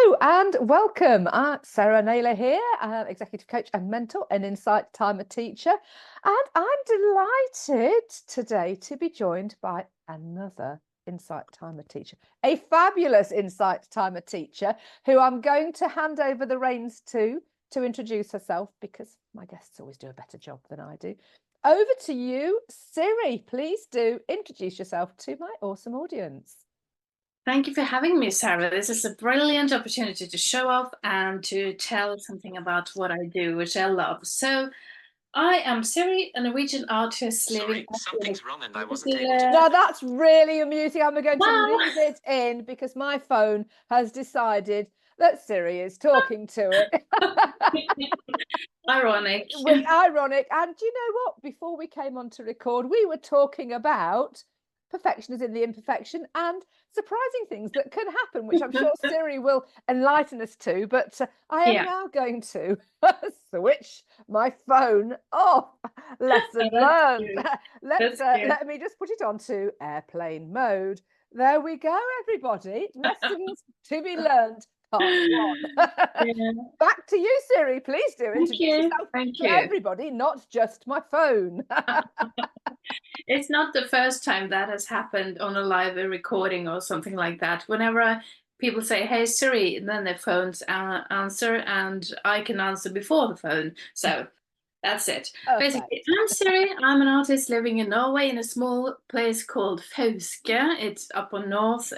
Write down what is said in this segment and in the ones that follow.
Hello and welcome. Sarah Naylor here, executive coach and mentor and Insight Timer teacher. And I'm delighted today to be joined by another Insight Timer teacher, a fabulous Insight Timer teacher who I'm going to hand over the reins to introduce herself, because my guests always do a better job than I do. Over to you, Siri. Please do introduce yourself to my awesome audience. Thank you for having me, Sarah. This is a brilliant opportunity to show off and to tell something about what I do, which I love. So, I am Siri, a Norwegian artist living. Something's wrong and I wasn't able to. No, that's really amusing. I'm going to Wow. leave it in because my phone has decided that Siri is talking to it. Ironic. Ironic. And do you know what? Before we came on to record, we were talking about perfection is in the imperfection and surprising things that can happen, which I'm sure Siri will enlighten us to. But I am now going to switch my phone off. Lesson learned. Let me just put it onto airplane mode. There we go, everybody. Lessons to be learned. Part one. Back to you, Siri. Please do introduce yourself to everybody, not just my phone. It's not the first time that has happened on a live recording or something like that. Whenever people say, "Hey Siri," and then their phones answer, and I can answer before the phone. So that's it. Okay. Basically, I'm Siri. I'm an artist living in Norway in a small place called Fauske. It's up on north,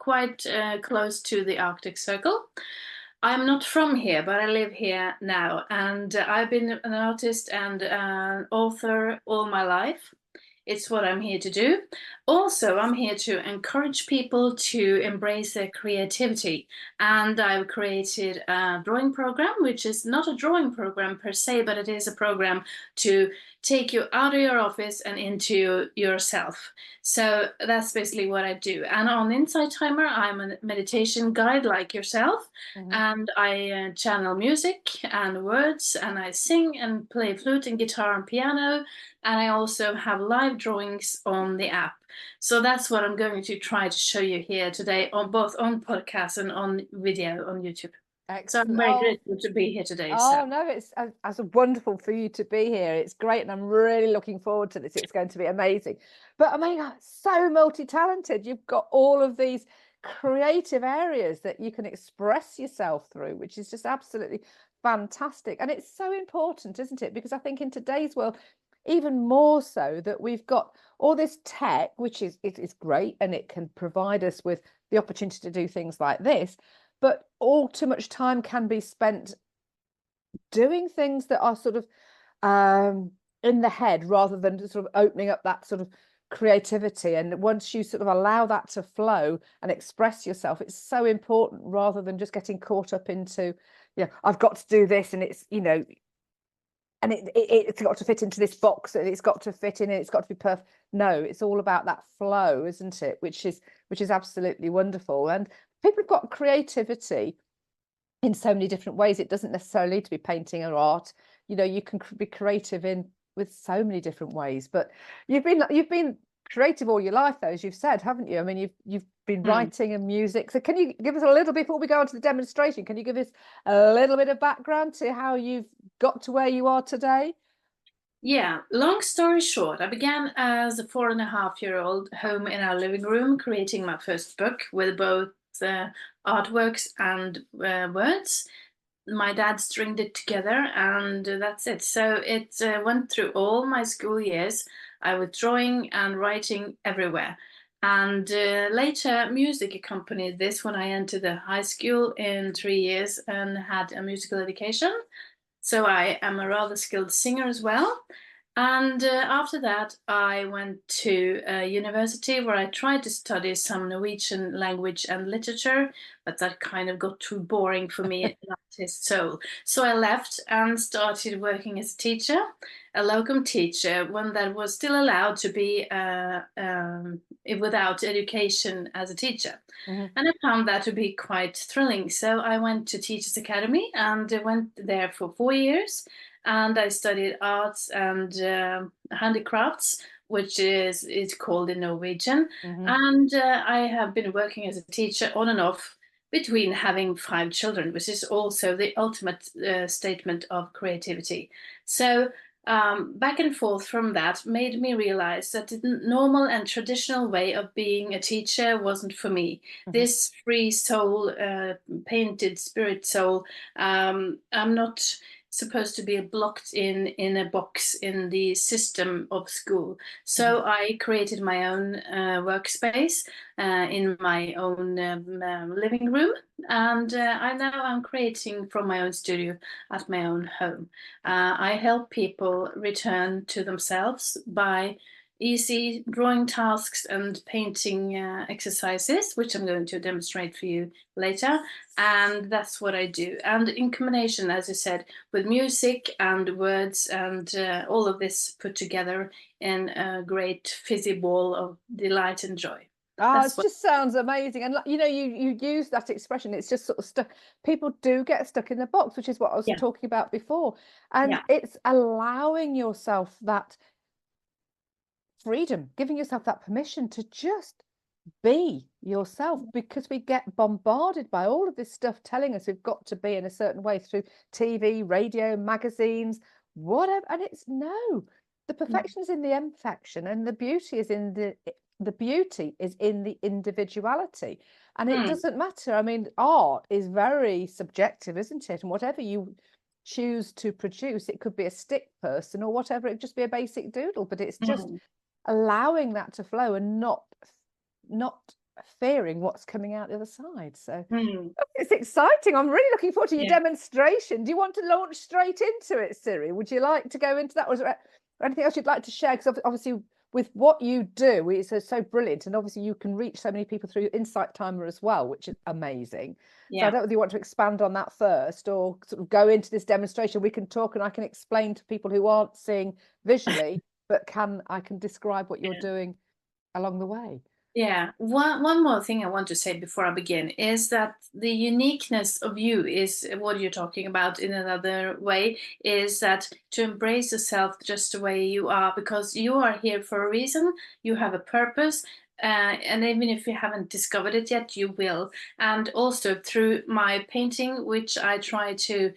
quite close to the Arctic Circle. I'm not from here, but I live here now, and I've been an artist and an author all my life. It's what I'm here to do. Also, I'm here to encourage people to embrace their creativity. And I've created a drawing program, which is not a drawing program per se, but it is a program to take you out of your office and into yourself. So that's basically what I do. And on Insight Timer, I'm a meditation guide like yourself. And I channel music and words, and I sing and play flute and guitar and piano. And I also have live drawings on the app. So that's what I'm going to try to show you here today, on both on podcast and on video on YouTube. Excellent. So I'm very grateful to be here today. No, it's wonderful for you to be here. It's great, and I'm really looking forward to this. It's going to be amazing. But I mean, so multi-talented. You've got all of these creative areas that you can express yourself through, which is just absolutely fantastic. And it's so important, isn't it? Because I think in today's world, even more so, that we've got all this tech, which is great, and it can provide us with the opportunity to do things like this, but all too much time can be spent doing things that are sort of in the head, rather than just sort of opening up that sort of creativity. And once you sort of allow that to flow and express yourself, it's so important, rather than just getting caught up into, I've got to do this, and it's, and it's got to fit into this box, and it's got to fit in, and it's got to be perfect. No, it's all about that flow, isn't it? Which is absolutely wonderful. And people have got creativity in so many different ways. It doesn't necessarily need to be painting or art. You can be creative with so many different ways. But you've been creative all your life, though, as you've said, haven't you? I mean, you've been writing and music. So can you give us a little bit, before we go on to the demonstration, can you give us a little bit of background to how you've got to where you are today? Yeah, long story short, I began as a 4.5-year-old home in our living room, creating my first book with both artworks and words. My dad stringed it together, and that's it. So it went through all my school years. I was drawing and writing everywhere. And later, music accompanied this when I entered the high school in 3 years and had a musical education. So I am a rather skilled singer as well. And after that, I went to university where I tried to study some Norwegian language and literature, but that kind of got too boring for me, an artist soul. So I left and started working as a teacher, a locum teacher, one that was still allowed to be without education as a teacher. And I found that to be quite thrilling. So I went to Teachers Academy and went there for 4 years. And I studied arts and handicrafts, which is called in Norwegian. And I have been working as a teacher on and off between having 5 children, which is also the ultimate statement of creativity. So back and forth from that made me realize that the normal and traditional way of being a teacher wasn't for me. This free soul, painted spirit soul, I'm not supposed to be blocked in a box in the system of school. So I created my own workspace in my own living room, and I'm creating from my own studio at my own home. I help people return to themselves by easy drawing tasks and painting exercises, which I'm going to demonstrate for you later. And that's what I do. And in combination, as I said, with music and words and all of this put together in a great fizzy ball of delight and joy. Oh, it just sounds amazing. And you know, you use that expression, it's just sort of stuck. People do get stuck in the box, which is what I was talking about before. And it's allowing yourself that freedom, giving yourself that permission to just be yourself, because we get bombarded by all of this stuff telling us we've got to be in a certain way through TV, radio, magazines, whatever. And it's no, the perfection is in the imperfection, and the beauty is in the beauty is in the individuality. And it doesn't matter. I mean, art is very subjective, isn't it? And whatever you choose to produce, it could be a stick person or whatever, it could just be a basic doodle, but it's just allowing that to flow and not fearing what's coming out the other side. So it's exciting. I'm really looking forward to your demonstration. Do you want to launch straight into it, Siri? Would you like to go into that, or is there anything else you'd like to share? Because obviously with what you do, it's so brilliant, and obviously you can reach so many people through Insight Timer as well, which is amazing. So I don't know whether you want to expand on that first, or sort of go into this demonstration. We can talk and I can explain to people who aren't seeing visually, but I can describe what you're doing along the way. Yeah, one more thing I want to say before I begin is that the uniqueness of you is what you're talking about in another way, is that to embrace yourself just the way you are, because you are here for a reason, you have a purpose, and even if you haven't discovered it yet, you will. And also through my painting, which I try to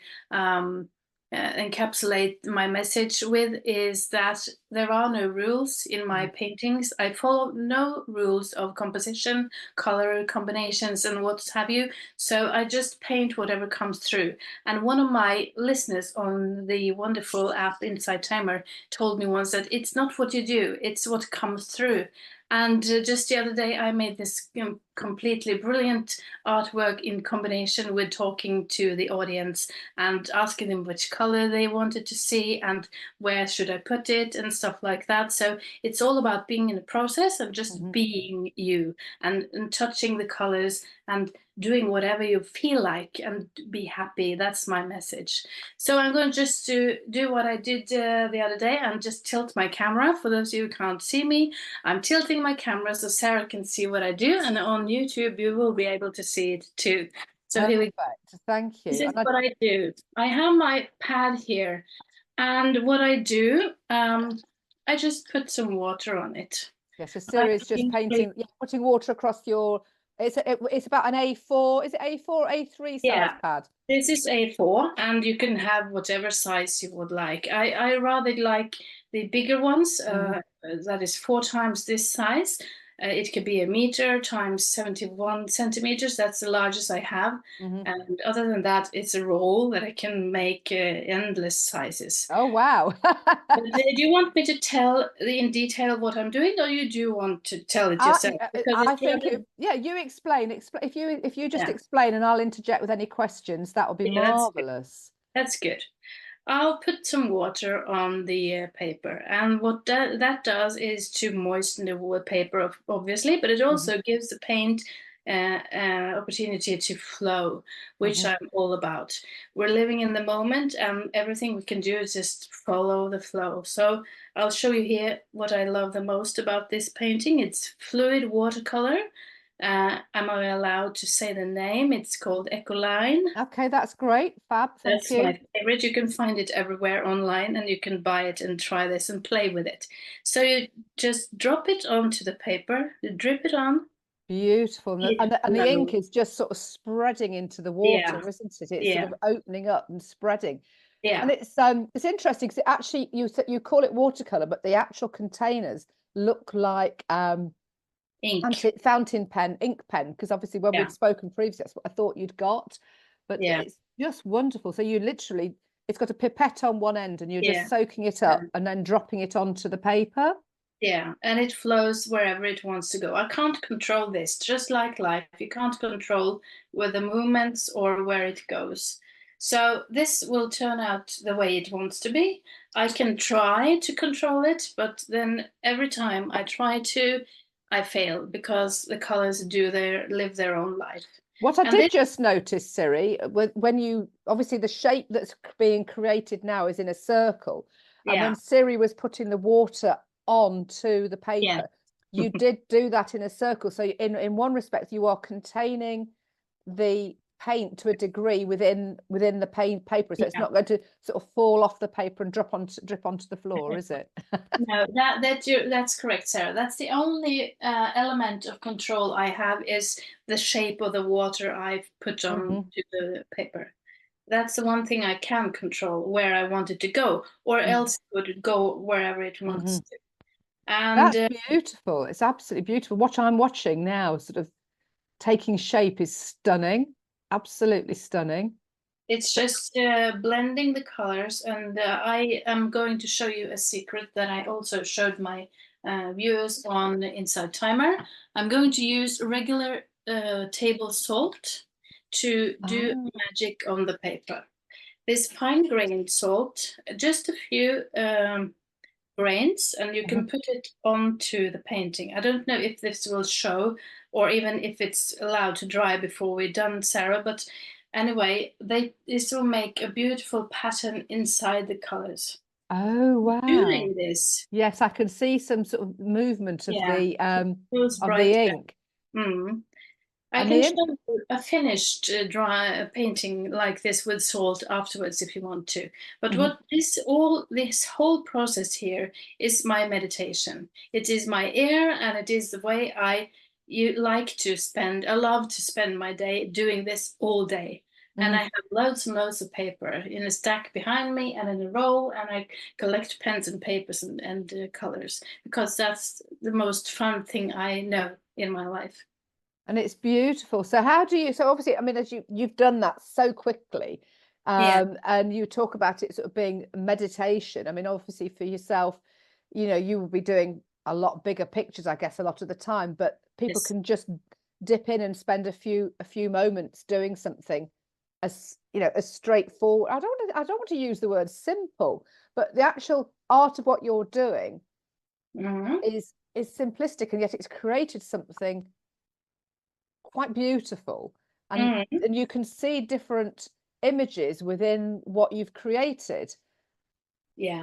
encapsulate my message with, is that there are no rules in my paintings. I follow no rules of composition, color combinations, and what have you. So I just paint whatever comes through. And one of my listeners on the wonderful app Insight Timer told me once that it's not what you do, it's what comes through. And just the other day, I made this completely brilliant artwork in combination with talking to the audience and asking them which color they wanted to see and where should I put it and stuff like that. So it's all about being in the process and just being you and touching the colors and doing whatever you feel like and be happy. That's my message. So I'm going just to do what I did the other day and just tilt my camera. For those of you who can't see me, I'm tilting my camera so Sarah can see what I do, and on YouTube you will be able to see it too. So here we go. Thank you. This is what I do. I have my pad here, and what I do, I just put some water on it. Yes, so Siri is just painting, putting water across your. It's about an A4. Is it A4 or A3 size pad? This is A4, and you can have whatever size you would like. I rather like the bigger ones. That is 4 times this size. It could be 1 meter times 71 centimeters. That's the largest I have. And other than that, it's a roll that I can make endless sizes. Oh, wow. Do you want me to tell in detail what I'm doing, or you do want to tell it yourself? I think, you explain. If you just explain, and I'll interject with any questions, that would be marvelous. That's good. I'll put some water on the paper, and what that does is to moisten the paper, obviously, but it also gives the paint opportunity to flow, which I'm all about. We're living in the moment, and everything we can do is just follow the flow. So I'll show you here what I love the most about this painting. It's fluid watercolor. Am I allowed to say the name? It's called Ecoline. Okay, that's great. Fab. That's my favorite. You can find it everywhere online, and you can buy it and try this and play with it. So you just drop it onto the paper, you drip it on, and Beautiful. And the ink Beautiful. is just sort of spreading into the Yeah. water, isn't it? It's Yeah. sort of opening up and spreading. Yeah. And it's interesting because actually you call it watercolor, but the actual containers look like Ink. fountain pen, ink pen, because obviously when Yeah. we'd spoken previously, that's what I thought you'd got. But Yeah. it's just wonderful. So you literally, it's got a pipette on one end and you're Yeah. just soaking it up and then dropping it onto the paper. Yeah, and it flows wherever it wants to go. I can't control this, just like life. You can't control where the movements or where it goes. So this will turn out the way it wants to be. I can try to control it, but then every time I try to, I fail because the colors live their own life. What I And did just notice, Siri, when you obviously the shape that's being created now is in a circle, and when Siri was putting the water onto the paper, you did do that in a circle. So in one respect, you are containing the paint to a degree within the paper, so it's not going to sort of fall off the paper and drip onto the floor, is it? No, that's correct, Sarah. That's the only element of control I have is the shape of the water I've put on to the paper. That's the one thing I can control, where I want it to go, or else it would go wherever it wants to. And that's beautiful. It's absolutely beautiful. What I'm watching now, sort of taking shape, is stunning. Absolutely stunning. it's just blending the colors, and I am going to show you a secret that I also showed my viewers on Inside Timer. I'm going to use regular table salt to do magic on the paper. This fine-grained salt, just a few grains, and you can put it onto the painting. I don't know if this will show or even if it's allowed to dry before we're done, Sarah, but anyway, this will make a beautiful pattern inside the colors. Oh wow! Doing this, yes, I can see some sort of movement of the ink. I can show you a finished dry painting like this with salt afterwards if you want to. But what this whole process here is my meditation. It is my air, and it is the way I love to spend my day doing this all day. And I have loads and loads of paper in a stack behind me and in a row, and I collect pens and papers and colors because that's the most fun thing I know in my life. And it's beautiful. So how do you, so obviously, I mean, as you've done that so quickly, and you talk about it sort of being meditation. I mean, obviously for yourself, you will be doing a lot bigger pictures, I guess, a lot of the time, but people can just dip in and spend a few moments doing something as straightforward. I don't want to use the word simple, but the actual art of what you're doing is simplistic, and yet it's created something quite beautiful, and you can see different images within what you've created,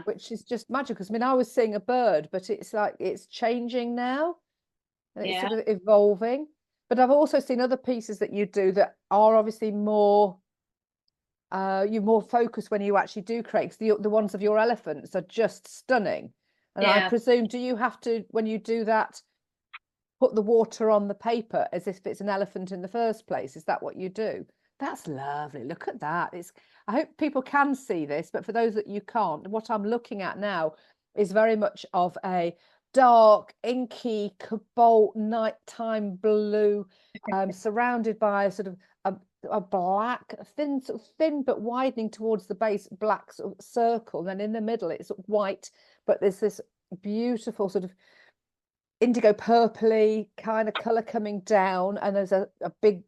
which is just magical. I mean, I was seeing a bird, but it's like it's changing now and it's sort of evolving. But I've also seen other pieces that you do that are obviously more you're more focused when you actually do create, because the ones of your elephants are just stunning. And I presume, do you have to, when you do that, put the water on the paper as if it's an elephant in the first place? Is that what you do? That's lovely. Look at that. I hope people can see this, but for those that you can't, what I'm looking at now is very much of a dark, inky, cobalt, nighttime blue, surrounded by a sort of a black, thin but widening towards the base, black sort of circle. And then in the middle, it's white, but there's this beautiful sort of indigo purpley kind of color coming down, and there's a big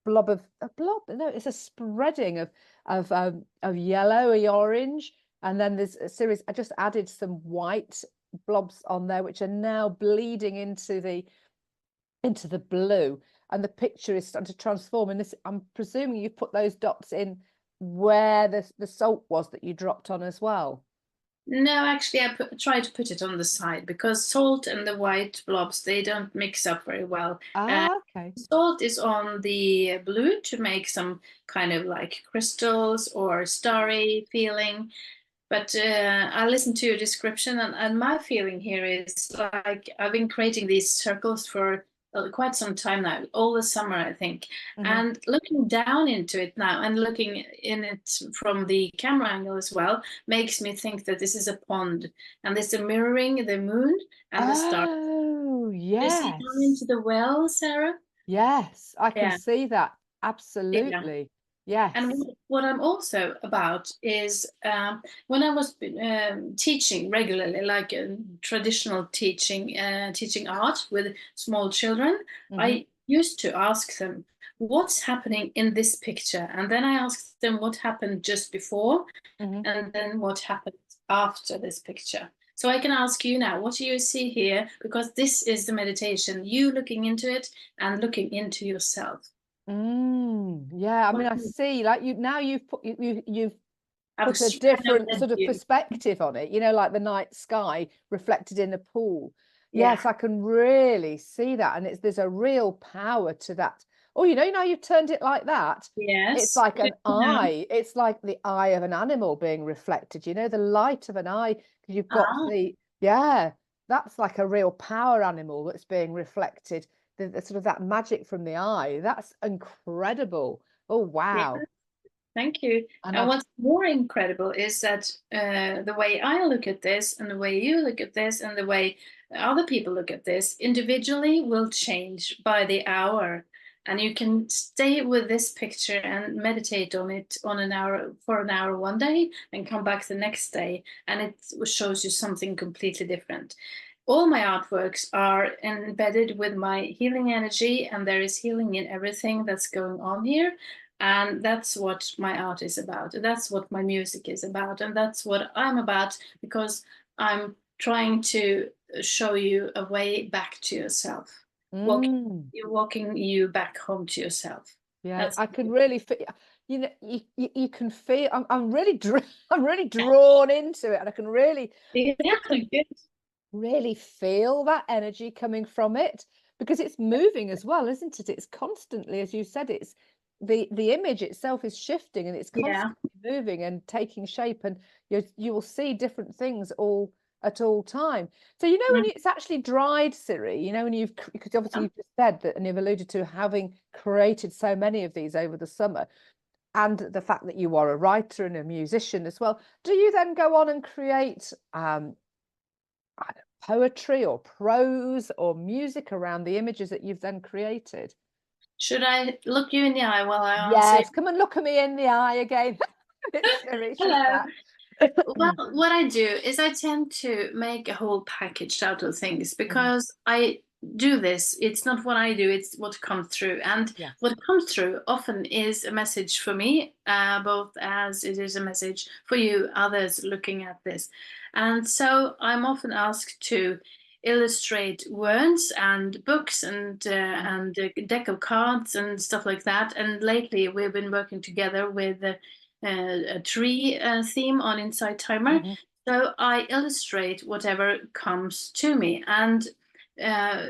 blob. No, it's a spreading of yellow, orange, and then there's a series. I just added some white blobs on there, which are now bleeding into the blue, and the picture is starting to transform. And this, I'm presuming you put those dots in where the salt was that you dropped on as well. No, actually, I tried to put it on the side because salt and the white blobs, they don't mix up very well. Okay. Salt is on the blue to make some kind of like crystals or starry feeling. But I listened to your description, and my feeling here is like I've been creating these circles for quite some time now, all the summer, I think. Mhm. And looking down into it now and looking in it from the camera angle as well makes me think that this is a pond, and this is mirroring the moon and the stars. Oh, Do you see down yes. into the well, Sarah? Yes, I can Yeah. see that. Yeah. Absolutely. And Yes. what I'm also about is when I was teaching regularly, like traditional teaching, teaching art with small children, Mhm. I used to ask them, what's happening in this picture? And then I asked them what happened just before, Mhm. and then what happened after this picture. So I can ask you now, what do you see here? Because this is the meditation, you looking into it and looking into yourself. Yeah, I mean, I What see, like you've I put a was trying to different let sort of you. perspective on it, you know, like the night sky reflected in the pool. Yeah. Yes, I can really see that. And there's a real power to that. Oh, you know, you've turned it like that. Yes. It's like an Yeah. eye. It's like the eye of an animal being reflected, you know, the light of an eye, because you've got that's like a real power animal that's being reflected. The sort of that magic from the eye. That's incredible. Oh, Yeah. wow. Thank you. And And what's more incredible is that the way I look at this and the way you look at this and the way other people look at this individually will change by the hour. And you can stay with this picture and meditate on it on an hour for an hour one day and come back the next day, and it shows you something completely different. All my artworks are embedded with my healing energy, and there is healing in everything that's going on here. And that's what my art is about. That's what my music is about. And that's what I'm about, because I'm trying to show you a way back to yourself, walking you back home to yourself. Yeah, That's I can really feel, you know, you can feel, I'm really, I'm really drawn into it, and I can really, yeah, good. really feel that energy coming from it, because it's moving as well, isn't it? It's constantly, as you said, it's the image itself is shifting, and it's Yeah. constantly moving and taking shape, and you will see different things all at all time. So you know, when it's actually dried, Siri, you know, when because obviously you've just said that, and you've alluded to having created so many of these over the summer, and the fact that you are a writer and a musician as well, do you then go on and create I don't know, poetry or prose or music around the images that you've then created? Should I look you in the eye while I answer? Yes, come and look at me in the eye again. It's Siri, she's Hello. back. Well, what I do is I tend to make a whole package out of things, because I do this. It's not what I do, it's what comes through. And Yeah. what comes through often is a message for me, both as it is a message for you, others looking at this. And so I'm often asked to illustrate words and books and a deck of cards and stuff like that. And lately we've been working together with a tree theme on Inside Timer. So I illustrate whatever comes to me. And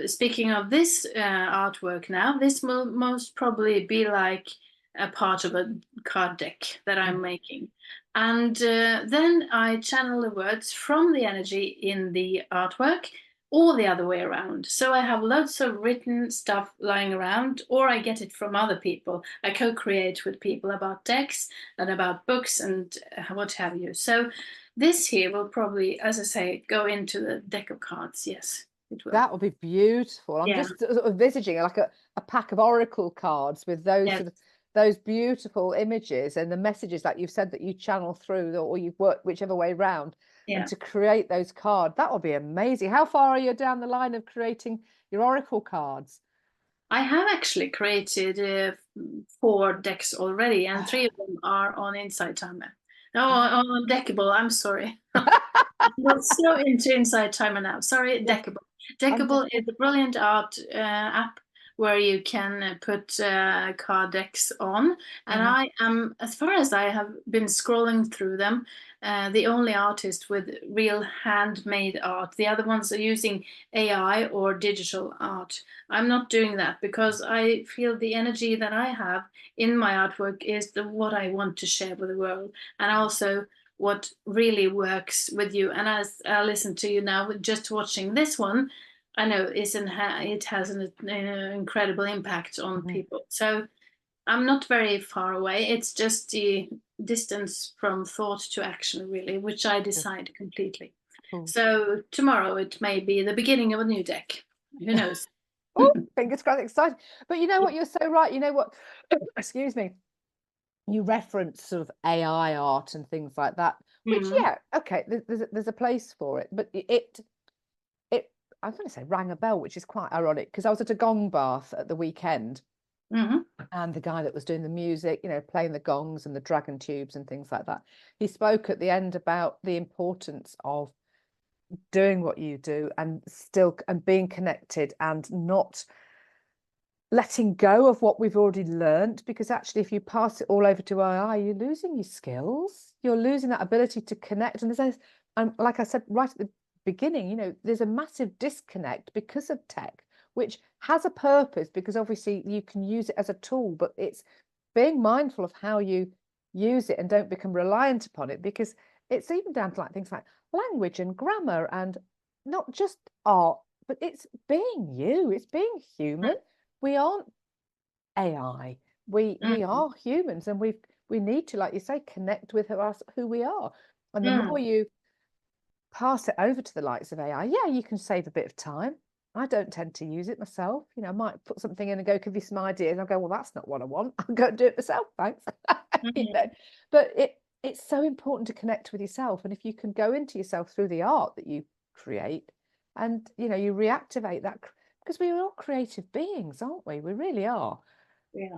speaking of this artwork now, this will most probably be like a part of a card deck that I'm making. And then I channel the words from the energy in the artwork, or the other way around. So I have loads of written stuff lying around, or I get it from other people. I co-create with people about decks and about books and what have you. So this here will probably, as I say, go into the deck of cards. Yes, it will. That will be beautiful. I'm just sort of envisaging like a pack of oracle cards with those sort of, those beautiful images and the messages that you've said that you channel through, or you've worked whichever way round, and to create those cards. That will be amazing. How far are you down the line of creating your oracle cards? I have actually created 4 decks already, and 3 of them are on Inside Timer. No, on Deckable, I'm sorry. I'm so into Inside Timer now. Sorry, Deckable. Deckable is a brilliant art app where you can put card decks on. And I am, as far as I have been scrolling through them, the only artist with real handmade art. The other ones are using AI or digital art. I'm not doing that, because I feel the energy that I have in my artwork is what I want to share with the world. And also what really works with you. And as I listen to you now, just watching this one, I know it has an incredible impact on people. So I'm not very far away. It's just the distance from thought to action, really, which I decide completely. Cool. So tomorrow it may be the beginning of a new deck. Who knows? Oh, fingers crossed, exciting. But you know what, you're so right. You know what, excuse me, you reference sort of AI art and things like that, which, yeah, okay, there's a place for it. But it I'm going to say rang a bell, which is quite ironic, because I was at a gong bath at the weekend, and the guy that was doing the music, you know, playing the gongs and the dragon tubes and things like that, he spoke at the end about the importance of doing what you do and being connected and not letting go of what we've already learned, because actually if you pass it all over to AI, you're losing your skills, you're losing that ability to connect. And like I said right at the beginning, you know, there's a massive disconnect because of tech, which has a purpose, because obviously you can use it as a tool, but it's being mindful of how you use it and don't become reliant upon it, because it's even down to like things like language and grammar and not just art, but it's being you, it's being human. We aren't AI. We are humans, and we need to, like you say, connect with who we are. And the more you pass it over to the likes of AI, yeah, you can save a bit of time. I don't tend to use it myself. You know, I might put something in and go, give you some ideas. And I'll go, well, that's not what I want. I'll go and do it myself, thanks. You know, but it's so important to connect with yourself. And if you can go into yourself through the art that you create, and, you know, you reactivate that, because we are all creative beings, aren't we? We really are. Yeah.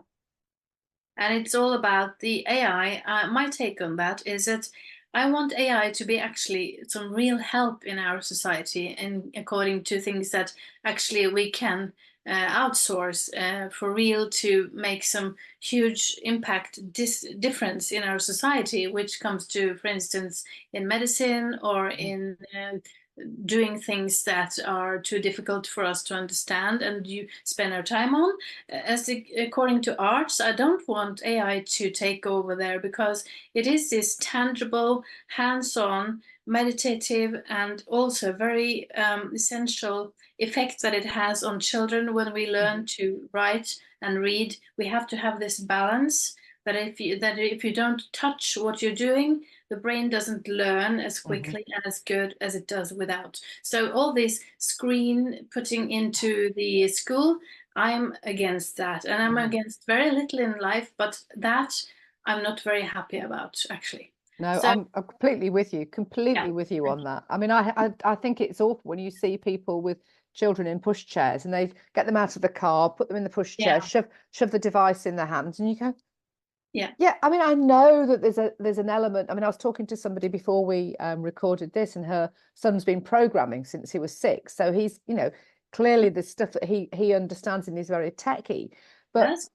And it's all about the AI. My take on that is that I want AI to be actually some real help in our society, and according to things that actually we can outsource for real, to make some huge impact difference in our society, which comes to, for instance, in medicine or in doing things that are too difficult for us to understand and you spend our time on. According to arts, I don't want AI to take over there, because it is this tangible, hands-on, meditative, and also very essential effect that it has on children when we learn to write and read. We have to have this balance, that if you don't touch what you're doing, the brain doesn't learn as quickly and as good as it does without. So all this screen putting into the school, I'm against that. And I'm against very little in life, but that I'm not very happy about, actually. No, So, I'm completely with you, with you on that. I mean, I think it's awful when you see people with children in pushchairs and they get them out of the car, put them in the pushchair, shove the device in their hands, and you go, yeah. I mean, I know that there's an element. I mean, I was talking to somebody before we recorded this, and her son's been programming since he was 6, so he's, you know, clearly the stuff that he understands and he's very techie. But yes.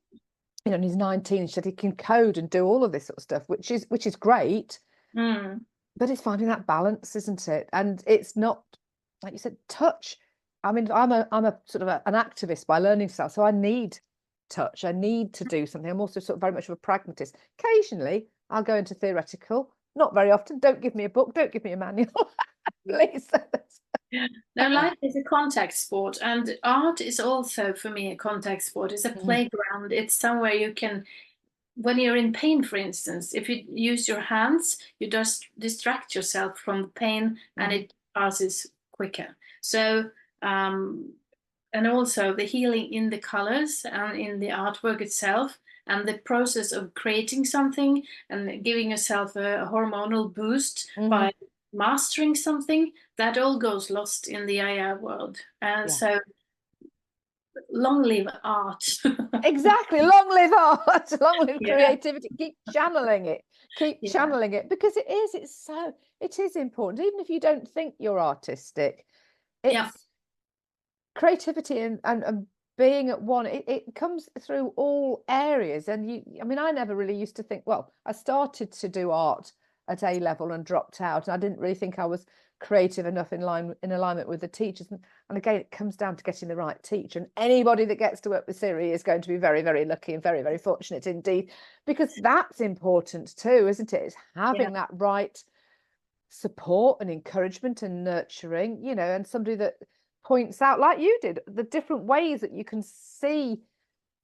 you know, and he's 19, so he can code and do all of this sort of stuff, which is great. But it's finding that balance, isn't it? And it's not, like you said, touch. I mean, I'm a sort of an activist by learning stuff, so I need touch. I need to do something. I'm also sort of very much of a pragmatist. Occasionally, I'll go into theoretical. Not very often. Don't give me a book. Don't give me a manual. Please. No, life is a contact sport, and art is also, for me, a contact sport. It's a playground. It's somewhere you can, when you're in pain, for instance, if you use your hands, you just distract yourself from the pain, and it passes quicker. So, and also the healing in the colors and in the artwork itself, and the process of creating something and giving yourself a hormonal boost by mastering something, that all goes lost in the AI world. And so long live art. Exactly, long live art, long live creativity. Keep channeling it, channeling it, because it is important. Even if you don't think you're artistic, it's creativity and being at one. It comes through all areas. And I mean, I never really used to think, well, I started to do art at A level and dropped out, and I didn't really think I was creative enough in alignment with the teachers. And again, it comes down to getting the right teacher, and anybody that gets to work with Siri is going to be very, very lucky and very, very fortunate indeed, because that's important too, isn't it? It's having that right support and encouragement and nurturing, you know, and somebody that points out, like you did, the different ways that you can see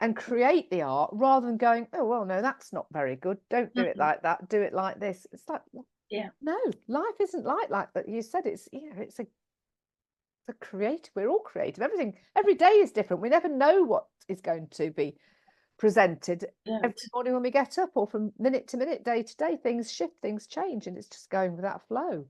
and create the art, rather than going, oh, well, no, that's not very good. Don't do it like that. Do it like this. It's like, Yeah. no, life isn't like that. You said it's, you know, it's a creative. We're all creative. Every day is different. We never know what is going to be presented every morning when we get up, or from minute to minute, day to day. Things shift, things change, and it's just going with that flow.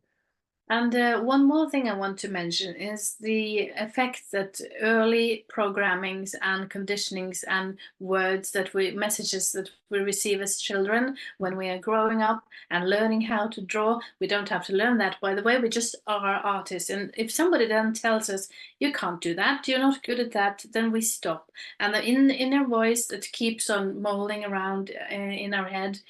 And one more thing I want to mention is the effect that early programmings and conditionings and messages that we receive as children when we are growing up and learning how to draw. We don't have to learn that, by the way. We just are artists. And if somebody then tells us, you can't do that, you're not good at that, then we stop. And the inner voice that keeps on mulling around in our head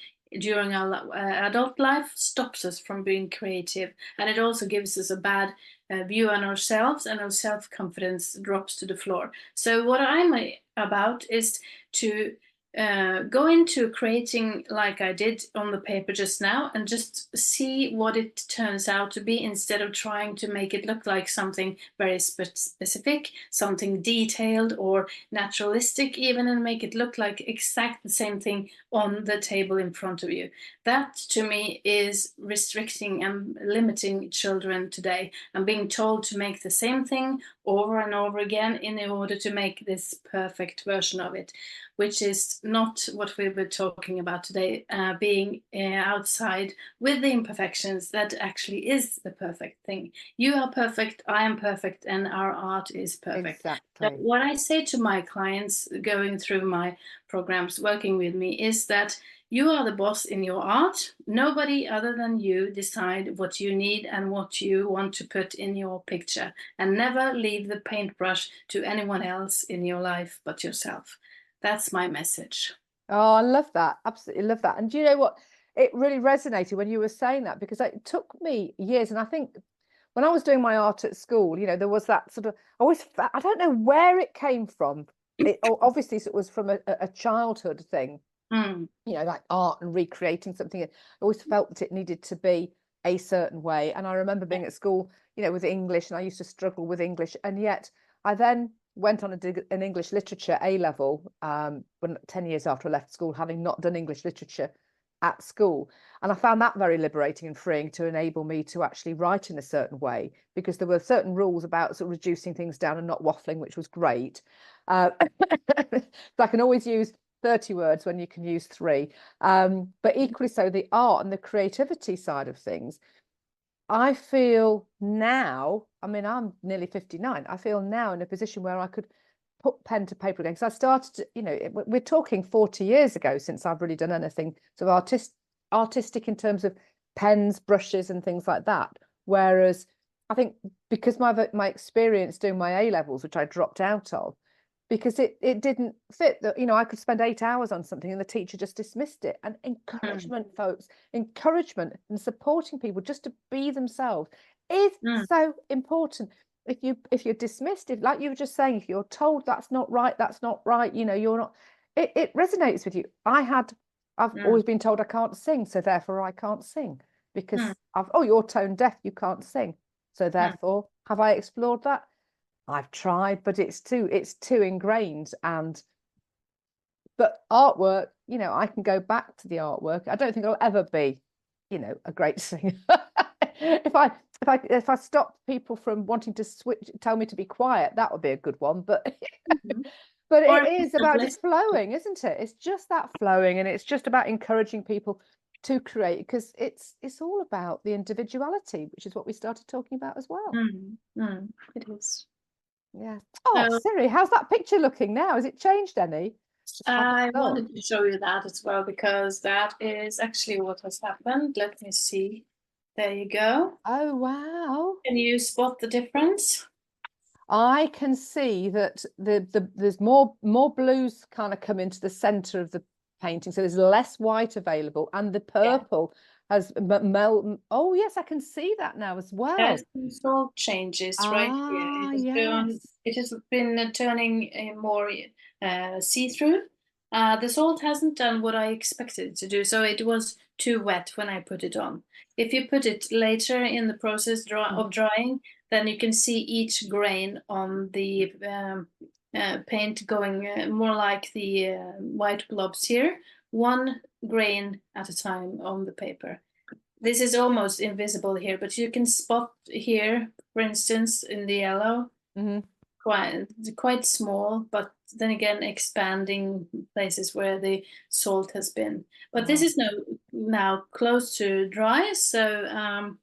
during our adult life stops us from being creative, and it also gives us a bad view on ourselves, and our self-confidence drops to the floor. So what I'm about is to go into creating like I did on the paper just now, and just see what it turns out to be, instead of trying to make it look like something very specific, something detailed or naturalistic even, and make it look like exact the same thing on the table in front of you. That to me is restricting and limiting children today, and being told to make the same thing over and over again in order to make this perfect version of it, which is not what we were talking about today. Being outside with the imperfections, that actually is the perfect thing. You are perfect, I am perfect, and our art is perfect. Exactly. So what I say to my clients going through my programs, working with me, is that you are the boss in your art. Nobody other than you decide what you need and what you want to put in your picture, and never leave the paintbrush to anyone else in your life but yourself. That's my message. Oh, I love that. Absolutely love that. And do you know what? It really resonated when you were saying that, because it took me years. And I think when I was doing my art at school, you know, there was that sort of, I don't know where it came from. Obviously, it was from a childhood thing, you know, like art and recreating something. I always felt that it needed to be a certain way. And I remember being at school, you know, with English, and I used to struggle with English. And yet I then went on an English literature A level when 10 years after I left school, having not done English literature at school. And I found that very liberating and freeing, to enable me to actually write in a certain way, because there were certain rules about sort of reducing things down and not waffling, which was great. So I can always use 30 words when you can use 3. But equally so, the art and the creativity side of things, I feel now, I mean, I'm nearly 59. I feel now in a position where I could put pen to paper again. Because I started, you know, we're talking 40 years ago since I've really done anything sort of artistic in terms of pens, brushes, and things like that. Whereas I think because my experience doing my A levels, which I dropped out of, because it didn't fit, that, you know, I could spend 8 hours on something and the teacher just dismissed it. And encouragement, folks, encouragement and supporting people just to be themselves is so important. If you're dismissed, if, like you were just saying, if you're told that's not right, you know, you're not, it resonates with you. I've always been told I can't sing, so therefore I can't sing, because you're tone deaf, you can't sing, so therefore have I explored that? I've tried, but it's too ingrained. But artwork, you know, I can go back to the artwork. I don't think I'll ever be, you know, a great singer. If I stop people from wanting to tell me to be quiet, that would be a good one. But but it is about just flowing, isn't it? It's just that flowing, and it's just about encouraging people to create, because it's all about the individuality, which is what we started talking about as well. It is. Yeah. Oh, Siri, how's that picture looking now? Has it changed any? I wanted to show you that as well, because that is actually what has happened. Let me see. There you go. Oh, wow. Can you spot the difference? I can see that there's more blues kind of come into the center of the painting, so there's less white available, and the purple has oh yes, I can see that now as well. There's some salt changes right here. It has been turning more see-through. The salt hasn't done what I expected it to do, so it was too wet when I put it on. If you put it later in the process of drying, then you can see each grain on the paint going more like the white blobs here, one grain at a time on the paper. This is almost invisible here, but you can spot here, for instance, in the yellow, quite small, but then again expanding places where the salt has been. But this is now close to dry, so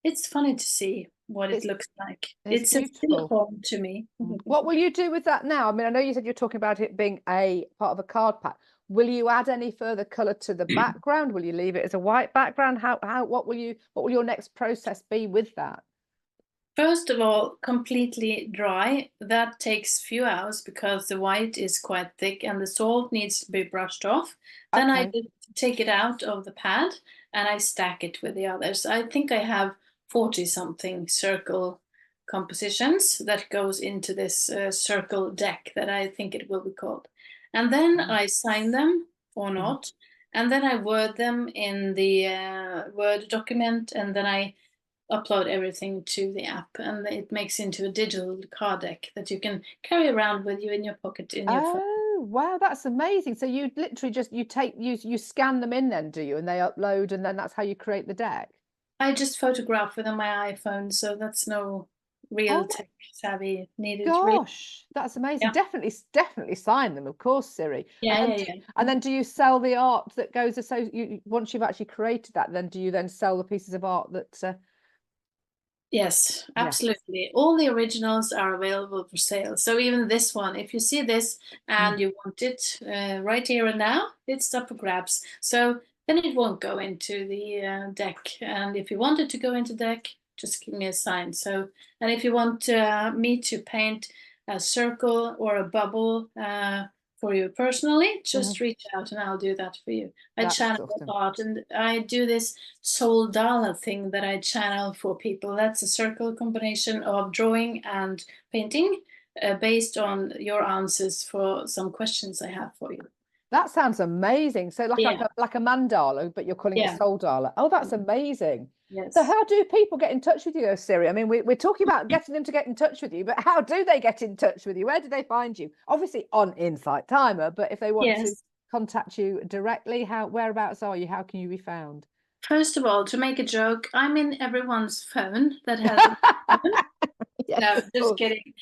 it's funny to see what it looks like. It's a still form to me. What will you do with that now? I mean, I know you said you're talking about it being a part of a card pack. Will you add any further colour to the background? Will you leave it as a white background? What will your next process be with that? First of all, completely dry. That takes a few hours because the white is quite thick and the salt needs to be brushed off. Then I take it out of the pad and I stack it with the others. I think I have 40 something circle compositions that goes into this circle deck that I think it will be called. And then I sign them or not. And then I word them in the Word document, and then I upload everything to the app, and it makes into a digital card deck that you can carry around with you in your pocket in your phone. Oh wow, that's amazing. So you literally just you scan them in then, do you, and they upload, and then that's how you create the deck? I just photograph with my iPhone, so that's no real tech savvy needed. Gosh, that's amazing. Definitely sign them, of course, Siri. And then do you sell the art that goes, so once you've actually created that, then do you then sell the pieces of art that Yes, absolutely. All the originals are available for sale. So even this one, if you see this and you want it right here and now, it's up for grabs. So then it won't go into the deck. And if you want it to go into deck, just give me a sign. So, and if you want me to paint a circle or a bubble for you personally, just reach out and I'll do that for you. I channel art, and I do this soul dollar thing that I channel for people. That's a circle combination of drawing and painting based on your answers for some questions I have for you. That sounds amazing. So like a mandala, but you're calling it soul dollar. Oh, that's amazing. Yes. So how do people get in touch with you, Siri? I mean, we're talking about getting them to get in touch with you, but how do they get in touch with you? Where do they find you? Obviously on Insight Timer, but if they want to contact you directly, whereabouts are you? How can you be found? First of all, to make a joke, I'm in everyone's phone that has a phone. No, just kidding.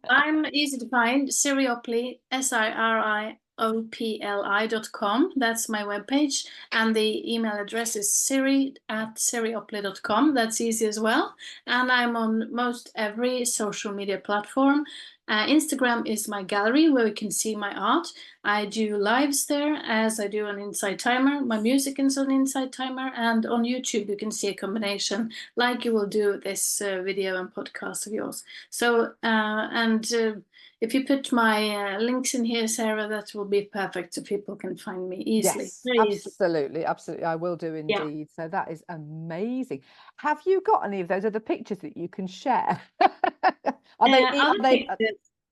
I'm easy to find. Siri Opli, SiriOpli.com. That's my webpage. And the email address is siri@siriopli.com. That's easy as well. And I'm on most every social media platform. Instagram is my gallery where you can see my art. I do lives there, as I do on Insight Timer. My music is on Insight Timer, and on YouTube you can see a combination like you will do this video and podcast of yours. So if you put my links in here, Sarah, that will be perfect so people can find me easily. Yes, absolutely. I will do indeed. So that is amazing. Have you got any of those other pictures that you can share?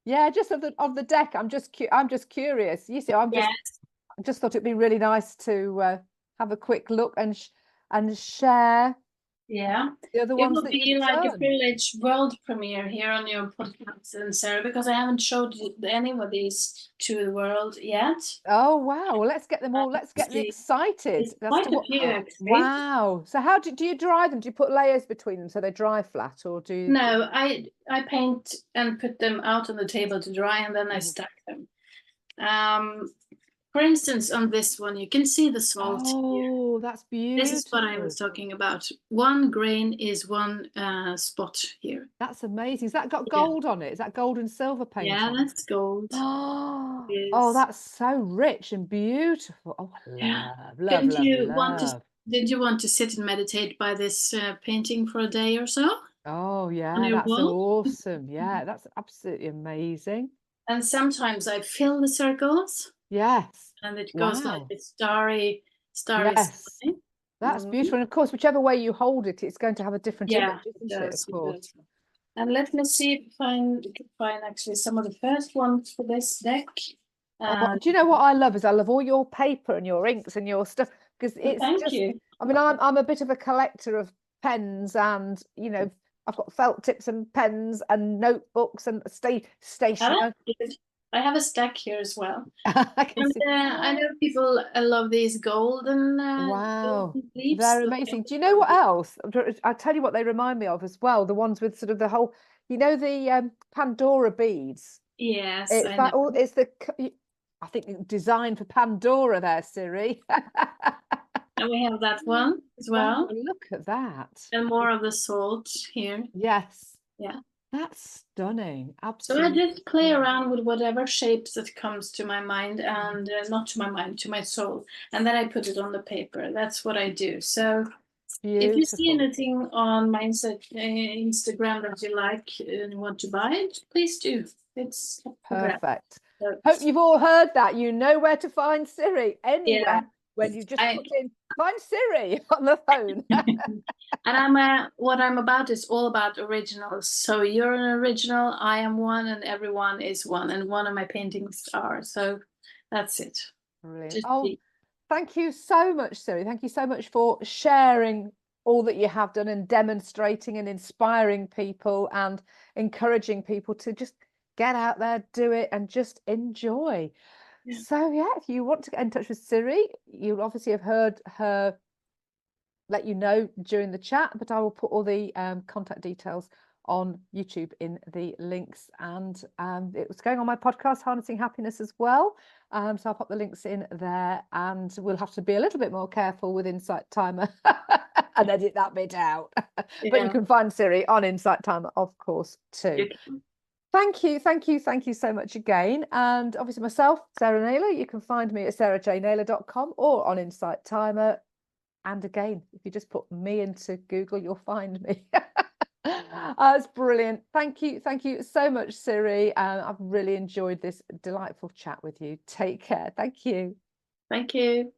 Yeah, just of the deck. I'm just curious. You see, I just thought it'd be really nice to have a quick look and share. Yeah, the other ones it will be like a village world premiere here on your podcast, and Sarah, because I haven't showed any of these to the world yet. Oh wow! Well, let's get them all. Let's get them excited. Quite a few, actually. Wow! So how do you dry them? Do you put layers between them so they dry flat, or do you? No, I paint and put them out on the table to dry, and then I stack them. For instance, on this one, you can see the salt here. Oh, that's beautiful. This is what I was talking about. One grain is one spot here. That's amazing. Has that got gold on it? Is that gold and silver paint? Yeah, that's gold. Oh, that's so rich and beautiful. Oh, love. Did you want to sit and meditate by this painting for a day or so? Oh, yeah, that's awesome. Yeah, that's absolutely amazing. And sometimes I fill the circles. Yes. And it goes like a starry yes. Sky. That's beautiful. And of course, whichever way you hold it, it's going to have a different image, isn't it? Of course. And let me see if I can find actually some of the first ones for this deck. Do you know what I love? I love all your paper and your inks and your stuff, because it's Thank you. I mean, I'm a bit of a collector of pens, and I've got felt tips and pens and notebooks and stationery. I have a stack here as well. I can And see. I know people love these golden Wow, golden leaves. they're amazing. Do you know what else? I'll tell you what they remind me of as well. The ones with sort of the whole, you know, the Pandora beads. Yes, It's I that know. all. It's the, I think, designed for Pandora there, Siri. And we have that one as Wow, well. look at that. And more of the salt here. Yes. Yeah. That's stunning. So I Absolutely. just play around with whatever shapes that comes to my mind, and not to my mind, to my soul, and then I put it on the paper. That's what I do. So if you see Beautiful. anything on my Instagram that you like and want to buy it, please do. It's up for grabs. Perfect. So, Hope you've all heard that. You know where to find Siri anywhere. yeah. When you just put in "find Siri" on the phone. And what I'm about is all about originals. So you're an original, I am one, and everyone is one, and one of my paintings are. So that's it. Brilliant. Just Oh, thank you so much, Siri. Thank you so much for sharing all that you have done and demonstrating and inspiring people and encouraging people to just get out there, do it, and just enjoy. Yeah. So yeah, if you want to get in touch with Siri, you obviously have heard her let you know during the chat, but I will put all the contact details on YouTube in the links, and it was going on my podcast Harnessing Happiness as well, so I'll pop the links in there, and we'll have to be a little bit more careful with Insight Timer and edit that bit out. But you can find Siri on Insight Timer, of course, too. Thank you so much again. And obviously myself, Sarah Naylor, you can find me at sarahjnaylor.com or on Insight Timer. And again, if you just put me into Google, you'll find me. It's brilliant. Thank you so much, Siri. I've really enjoyed this delightful chat with you. Take care. Thank you. Thank you.